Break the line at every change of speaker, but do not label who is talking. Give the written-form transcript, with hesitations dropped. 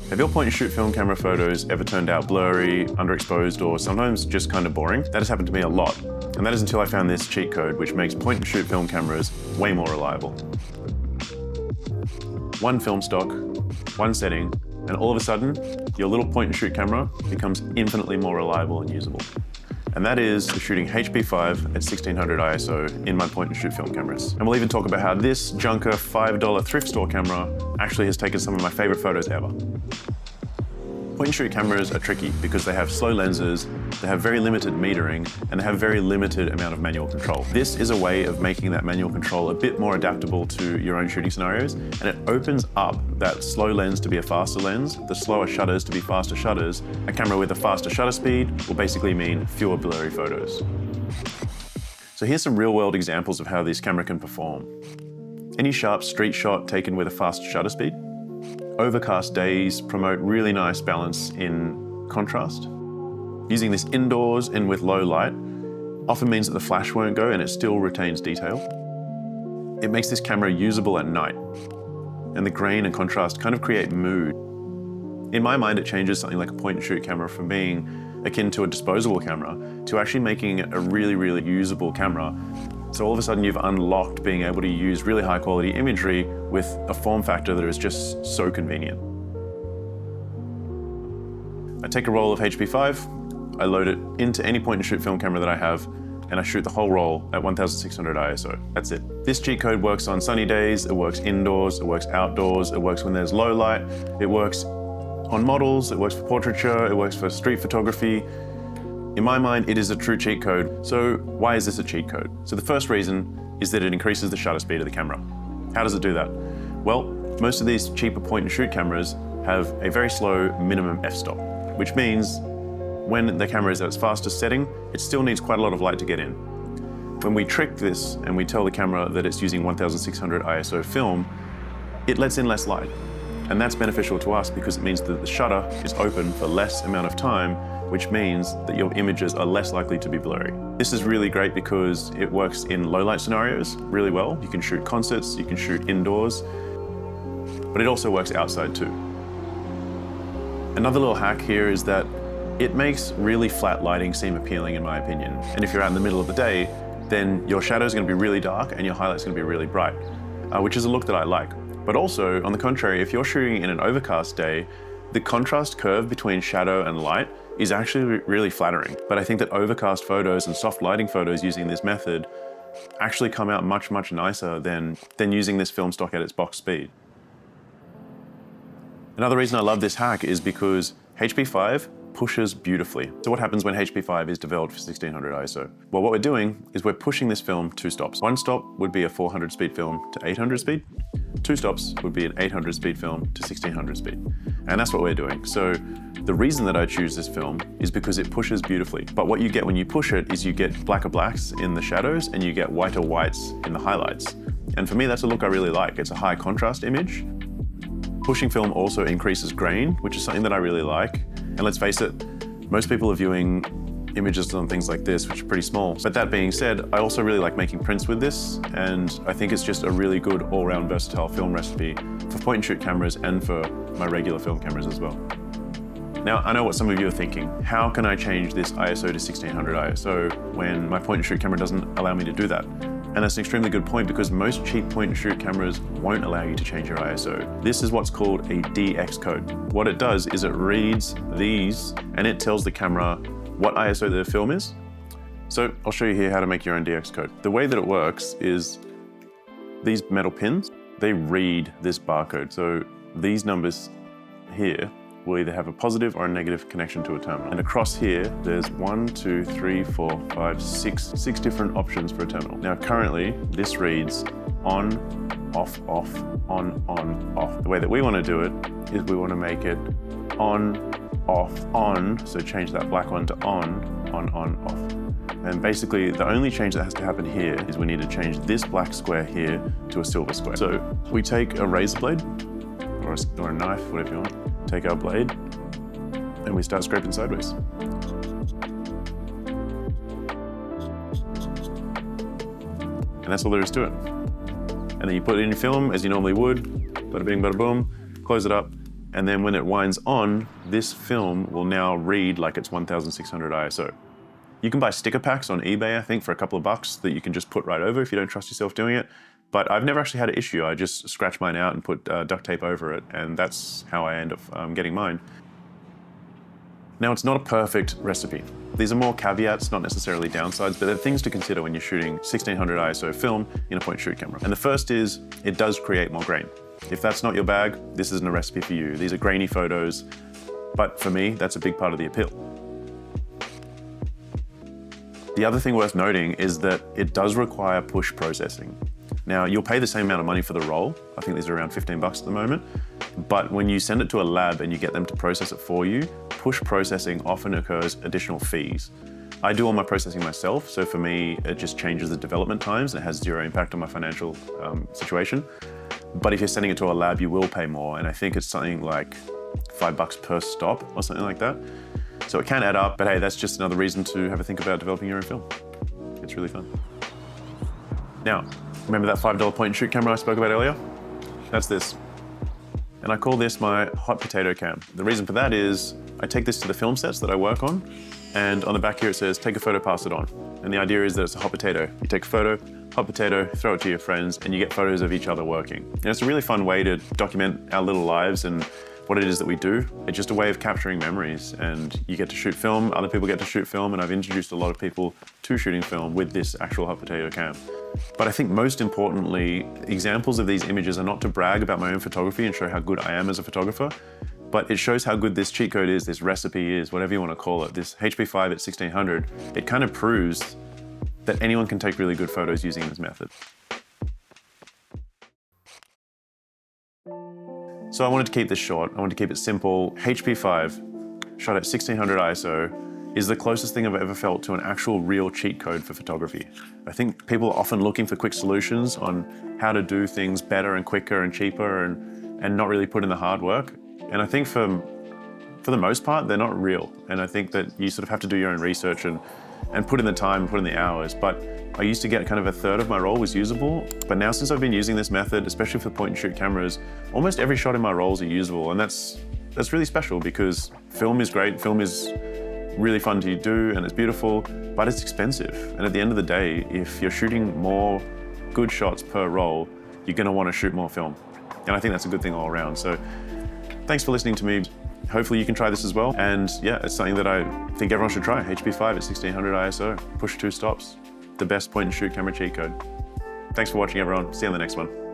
Have your point and shoot film camera photos ever turned out blurry, underexposed, or sometimes just kind of boring? That has happened to me a lot. And that is until I found this cheat code, which makes point and shoot film cameras way more reliable. One film stock, one setting, and all of a sudden, your little point and shoot camera becomes infinitely more reliable and usable. And that is shooting HP5 at 1600 ISO in my point and shoot film cameras. And we'll even talk about how this junker $5 thrift store camera actually has taken some of my favorite photos ever. Point and shoot cameras are tricky because they have slow lenses, they have very limited metering, and they have very limited amount of manual control. This is a way of making that manual control a bit more adaptable to your own shooting scenarios, and it opens up that slow lens to be a faster lens, the slower shutters to be faster shutters. A camera with a faster shutter speed will basically mean fewer blurry photos. So here's some real-world examples of how this camera can perform. Any sharp street shot taken with a fast shutter speed. Overcast days promote really nice balance in contrast. Using this indoors and with low light often means that the flash won't go and it still retains detail. It makes this camera usable at night, and the grain and contrast kind of create mood. In my mind, it changes something like a point and shoot camera from being akin to a disposable camera to actually making it a really, really usable camera. So all of a sudden you've unlocked being able to use really high quality imagery with a form factor that is just so convenient. I take a roll of HP5, I load it into any point and shoot film camera that I have, and I shoot the whole roll at 1600 ISO. That's it. This cheat code works on sunny days, it works indoors, it works outdoors, it works when there's low light, it works on models, it works for portraiture, it works for street photography. In my mind, it is a true cheat code. So why is this a cheat code? So the first reason is that it increases the shutter speed of the camera. How does it do that? Well, most of these cheaper point and shoot cameras have a very slow minimum f-stop, which means when the camera is at its fastest setting, it still needs quite a lot of light to get in. When we trick this and we tell the camera that it's using 1600 ISO film, it lets in less light. And that's beneficial to us because it means that the shutter is open for less amount of time, which means that your images are less likely to be blurry. This is really great because it works in low light scenarios really well. You can shoot concerts, you can shoot indoors, but it also works outside too. Another little hack here is that it makes really flat lighting seem appealing in my opinion. And if you're out in the middle of the day, then your shadow is going to be really dark and your highlight's going to be really bright, which is a look that I like. But also, on the contrary, if you're shooting in an overcast day, the contrast curve between shadow and light is actually really flattering. But I think that overcast photos and soft lighting photos using this method actually come out much, much nicer than using this film stock at its box speed. Another reason I love this hack is because HP5 pushes beautifully. So what happens when HP5 is developed for 1600 ISO? Well, what we're doing is we're pushing this film 2 stops. 1 stop would be a 400 speed film to 800 speed. 2 stops would be an 800 speed film to 1600 speed. And that's what we're doing. So the reason that I choose this film is because it pushes beautifully. But what you get when you push it is you get blacker blacks in the shadows and you get whiter whites in the highlights. And for me, that's a look I really like. It's a high contrast image. Pushing film also increases grain, which is something that I really like. And let's face it, most people are viewing images on things like this, which are pretty small. But that being said, I also really like making prints with this, and I think it's just a really good all-round versatile film recipe for point and shoot cameras and for my regular film cameras as well. Now, I know what some of you are thinking. How can I change this ISO to 1600 ISO when my point and shoot camera doesn't allow me to do that? And that's an extremely good point because most cheap point and shoot cameras won't allow you to change your ISO. This is what's called a DX code. What it does is it reads these and it tells the camera what ISO the film is. So I'll show you here how to make your own DX code. The way that it works is these metal pins, they read this barcode. So these numbers here will either have a positive or a negative connection to a terminal. And across here, there's 1, 2, 3, 4, 5, 6 different options for a terminal. Now currently, this reads on, off, on, off. The way that we want to do it is we want to make it on, off, on, so change that black one to on, off. And basically, the only change that has to happen here is we need to change this black square here to a silver square. So we take a razor blade, or a knife, whatever you want, take our blade, and we start scraping sideways. And that's all there is to it. And then you put it in your film as you normally would, bada bing, bada boom, close it up, And then when it winds on, this film will now read like it's 1600 ISO. You can buy sticker packs on eBay, I think, for a couple of bucks that you can just put right over if you don't trust yourself doing it. But I've never actually had an issue. I just scratch mine out and put duct tape over it, and that's how I end up getting mine. Now, it's not a perfect recipe. These are more caveats, not necessarily downsides, but they're things to consider when you're shooting 1600 ISO film in a point-and-shoot camera. And the first is, it does create more grain. If that's not your bag, this isn't a recipe for you. These are grainy photos, but for me, that's a big part of the appeal. The other thing worth noting is that it does require push processing. Now, you'll pay the same amount of money for the roll. I think these are around 15 bucks at the moment. But when you send it to a lab and you get them to process it for you, push processing often occurs additional fees. I do all my processing myself, so for me, it just changes the development times and it has zero impact on my financial situation. But if you're sending it to a lab, you will pay more, and I think it's something like $5 per stop or something like that. So it can add up, but hey, that's just another reason to have a think about developing your own film. It's really fun. Now, remember that $5 point-and-shoot camera I spoke about earlier? That's this. And I call this my hot potato cam. The reason for that is I take this to the film sets that I work on, and on the back here it says, take a photo, pass it on. And the idea is that it's a hot potato. You take a photo, hot potato, throw it to your friends, and you get photos of each other working. And it's a really fun way to document our little lives and what it is that we do. It's just a way of capturing memories, and you get to shoot film, other people get to shoot film, and I've introduced a lot of people to shooting film with this actual hot potato cam. But I think most importantly, examples of these images are not to brag about my own photography and show how good I am as a photographer, but it shows how good this cheat code is, this recipe is, whatever you want to call it, this HP5 at 1600, it kind of proves that anyone can take really good photos using this method. So I wanted to keep this short, I wanted to keep it simple. HP5, shot at 1600 ISO, is the closest thing I've ever felt to an actual real cheat code for photography. I think people are often looking for quick solutions on how to do things better and quicker and cheaper and not really put in the hard work. And I think for the most part, they're not real. And I think that you sort of have to do your own research and put in the time, put in the hours. But I used to get kind of a third of my roll was usable, but now since I've been using this method, especially for point-and-shoot cameras, almost every shot in my rolls are usable, and that's really special because film is great, film is really fun to do and it's beautiful, but it's expensive. And at the end of the day, if you're shooting more good shots per roll, you're gonna wanna shoot more film. And I think that's a good thing all around. So thanks for listening to me. Hopefully you can try this as well. And yeah, it's something that I think everyone should try. HP5 at 1600 ISO, push 2 stops. The best point-and-shoot camera cheat code. Thanks for watching, everyone. See you on the next one.